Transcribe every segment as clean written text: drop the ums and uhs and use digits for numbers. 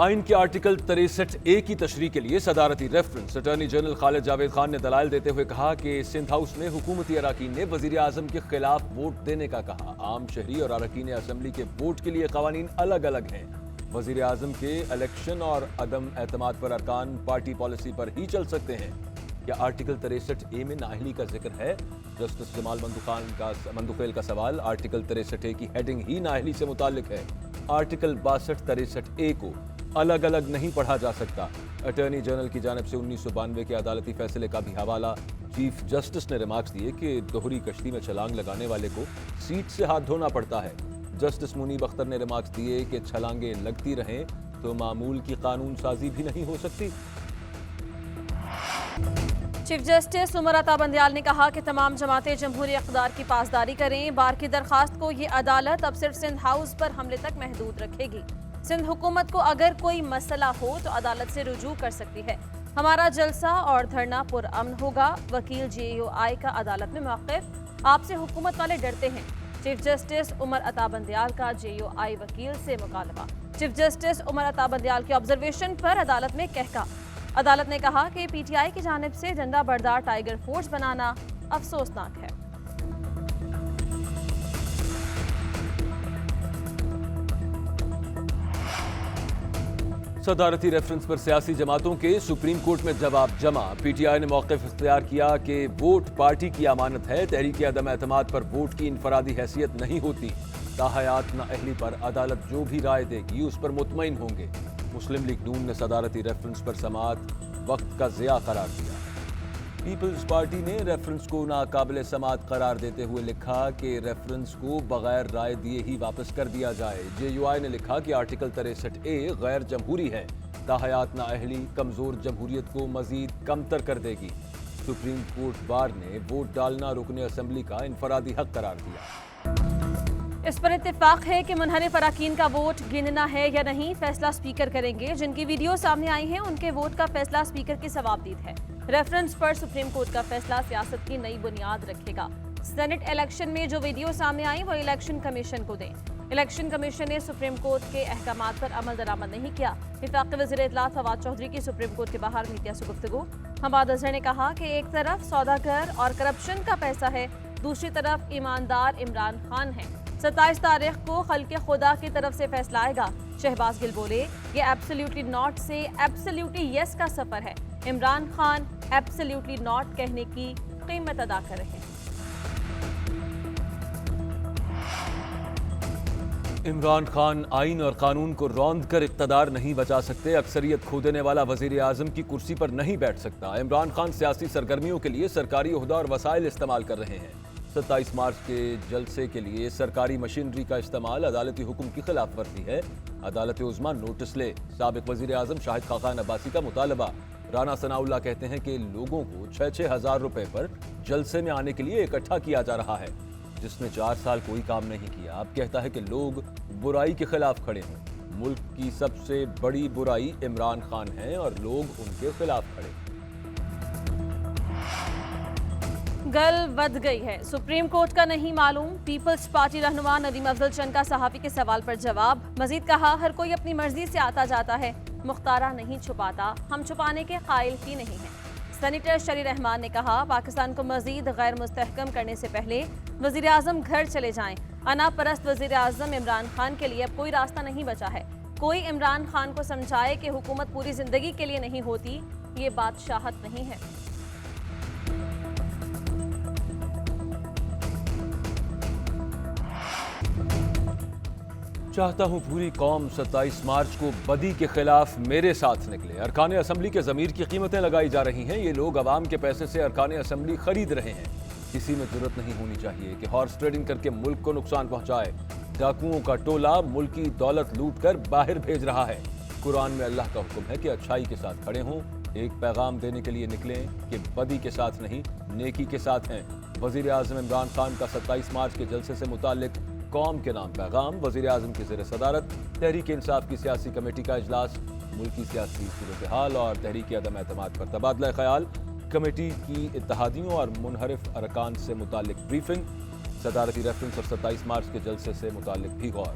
آئین کے article 63A کی تشریح کے لیے صدارتی ریفرنس۔ اٹارنی جنرل خالد جاوید خان نے دلائل دیتے ہوئے کہا کہ سندھ ہاؤس میں حکومتی اراکین نے وزیر اعظم کے خلاف ووٹ دینے کا کہا۔ عام شہری اور اراکین اسمبلی کے ووٹ کے لیے قوانین الگ الگ ہیں۔ وزیر اعظم کے الیکشن اور عدم اعتماد پر ارکان پارٹی پالیسی پر ہی چل سکتے ہیں۔ کیا آرٹیکل 63A میں نااہلی کا ذکر ہے؟ جسٹس جمال مندوخیل کا سوال۔ آرٹیکل 63A کی ہیڈنگ ہی نااہلی سے متعلق ہے۔ آرٹیکل 62 63A کو الگ الگ نہیں پڑھا جا سکتا۔ اٹارنی جنرل کی جانب سے 1992 کے عدالتی فیصلے کا بھی حوالہ۔ چیف جسٹس نے ریمارکس دیے کہ دوہری کشتی میں چھلانگ لگانے والے کو سیٹ سے ہاتھ دھونا پڑتا ہے۔ جسٹس منیب اختر نے ریمارکس دیے کہ چھلانگیں لگتی رہیں تو معمول کی قانون سازی بھی نہیں ہو سکتی۔ چیف جسٹس عمر عطا بندیال نے کہا کہ تمام جماعتیں جمہوری اقتدار کی پاسداری کریں۔ بار کی درخواست کو یہ عدالت اب صرف سندھ ہاؤس پر حملے تک محدود رکھے گی۔ سندھ حکومت کو اگر کوئی مسئلہ ہو تو عدالت سے رجوع کر سکتی ہے۔ ہمارا جلسہ اور دھرنا پرامن ہوگا۔ وکیل JUI کا عدالت میں موقف۔ آپ سے حکومت والے ڈرتے ہیں۔ چیف جسٹس عمر عطا بندیال کا JUI وکیل سے مطالبہ۔ چیف جسٹس عمر عطا بندیال کی آبزرویشن پر عدالت میں کہکا۔ عدالت نے کہا کہ PTI کی جانب سے ڈنڈا بردار ٹائیگر فورس بنانا افسوسناک ہے۔ صدارتی ریفرنس پر سیاسی جماعتوں کے سپریم کورٹ میں جواب جمع۔ PTI نے موقف اختیار کیا کہ ووٹ پارٹی کی امانت ہے۔ تحریک عدم اعتماد پر ووٹ کی انفرادی حیثیت نہیں ہوتی۔ تاحیات نااہلی پر عدالت جو بھی رائے دے گی اس پر مطمئن ہوں گے۔ مسلم لیگ نون نے صدارتی ریفرنس پر سماعت وقت کا ضیاع قرار دیا۔ پیپلز پارٹی نے ریفرنس کو ناقابل سماعت قرار دیتے ہوئے لکھا کہ ریفرنس کو بغیر رائے دیے ہی واپس کر دیا جائے۔ JUI نے لکھا کہ آرٹیکل 63A غیر جمہوری ہے۔ تاحیات نااہلی کمزور جمہوریت کو مزید کمتر کر دے گی۔ سپریم کورٹ بار نے ووٹ ڈالنا رکن اسمبلی کا انفرادی حق قرار دیا۔ اس پر اتفاق ہے کہ منحرف اراکین کا ووٹ گننا ہے یا نہیں فیصلہ اسپیکر کریں گے۔ جن کی ویڈیو سامنے آئی ہیں ان کے ووٹ کا فیصلہ اسپیکر کی ثوابدید ہے۔ ریفرنس پر سپریم کورٹ کا فیصلہ سیاست کی نئی بنیاد رکھے گا۔ سینٹ الیکشن میں جو ویڈیو سامنے آئی وہ الیکشن کمیشن کو دیں۔ الیکشن کمیشن نے سپریم کورٹ کے احکامات پر عمل درآمد نہیں کیا۔ وفاقی وزیر اطلاعات فواد چودھری کی سپریم کورٹ کے باہر میڈیا سے گفتگو۔ حماد اظہر نے کہا کہ ایک طرف سوداگر اور کرپشن کا پیسہ ہے، دوسری طرف ایماندار عمران خان ہے۔ 27 تاریخ کو خلق خدا کی طرف سے فیصلہ آئے گا۔ شہباز گل بولے یہ ایبسلیوٹلی ناٹ سے ایبسلیوٹلی یس کا سفر ہے۔ عمران خان ایبسلیوٹلی ناٹ کہنے کی قیمت ادا کر رہے ہیں۔ عمران خان آئین اور قانون کو روند کر اقتدار نہیں بچا سکتے۔ اکثریت کھو دینے والا وزیر اعظم کی کرسی پر نہیں بیٹھ سکتا۔ عمران خان سیاسی سرگرمیوں کے لیے سرکاری عہدہ اور وسائل استعمال کر رہے ہیں۔ 27 مارچ کے جلسے کے لیے سرکاری مشینری کا استعمال عدالتی حکم کی خلاف ورزی ہے۔ عدالت عظمیٰ نوٹس لے۔ سابق وزیر اعظم شاہد خاقان عباسی کا مطالبہ۔ رانا ثناء اللہ کہتے ہیں کہ لوگوں کو 6-6 ہزار روپے پر جلسے میں آنے کے لیے اکٹھا کیا جا رہا ہے، جس نے 4 سال کوئی کام نہیں کیا۔ اب کہتا ہے کہ لوگ برائی کے خلاف کھڑے ہوں۔ ملک کی سب سے بڑی برائی عمران خان ہے اور لوگ ان کے خلاف کھڑے ہیں۔ گل ود گئی ہے، سپریم کورٹ کا نہیں معلوم۔ پیپلز پارٹی رہنما ندیم افضل چند کا صحافی کے سوال پر جواب۔ مزید کہا ہر کوئی اپنی مرضی سے آتا جاتا ہے، مختارہ نہیں چھپاتا، ہم چھپانے کے قائل ہی نہیں ہیں۔ سینیٹر شری رحمان نے کہا پاکستان کو مزید غیر مستحکم کرنے سے پہلے وزیر اعظم گھر چلے جائیں۔ انا پرست وزیر اعظم عمران خان کے لیے اب کوئی راستہ نہیں بچا ہے۔ کوئی عمران خان کو سمجھائے کہ حکومت پوری زندگی کے لیے نہیں ہوتی، یہ بادشاہت نہیں ہے۔ چاہتا ہوں پوری قوم 27 مارچ کو بدی کے خلاف میرے ساتھ نکلے۔ ارکان اسمبلی کے ضمیر کی قیمتیں لگائی جا رہی ہیں۔ یہ لوگ عوام کے پیسے سے ارکان اسمبلی خرید رہے ہیں۔ کسی میں جرت نہیں ہونی چاہیے کہ ہارس ٹریڈنگ کر کے ملک کو نقصان پہنچائے۔ ڈاکوؤں کا ٹولہ ملکی دولت لوٹ کر باہر بھیج رہا ہے۔ قرآن میں اللہ کا حکم ہے کہ اچھائی کے ساتھ کھڑے ہوں۔ ایک پیغام دینے کے لیے نکلیں کہ بدی کے ساتھ نہیں، نیکی کے ساتھ ہیں۔ وزیر اعظم عمران خان کا 27 مارچ کے جلسے سے متعلق قوم کے نام پیغام۔ وزیر اعظم کی زیر صدارت تحریک انصاف کی سیاسی کمیٹی کا اجلاس۔ ملکی سیاسی صورتحال اور تحریک عدم اعتماد پر تبادلہ خیال۔ کمیٹی کی اتحادیوں اور منحرف ارکان سے متعلق بریفنگ۔ صدارتی ریفرنس اور 27 مارچ کے جلسے سے متعلق بھی غور۔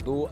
2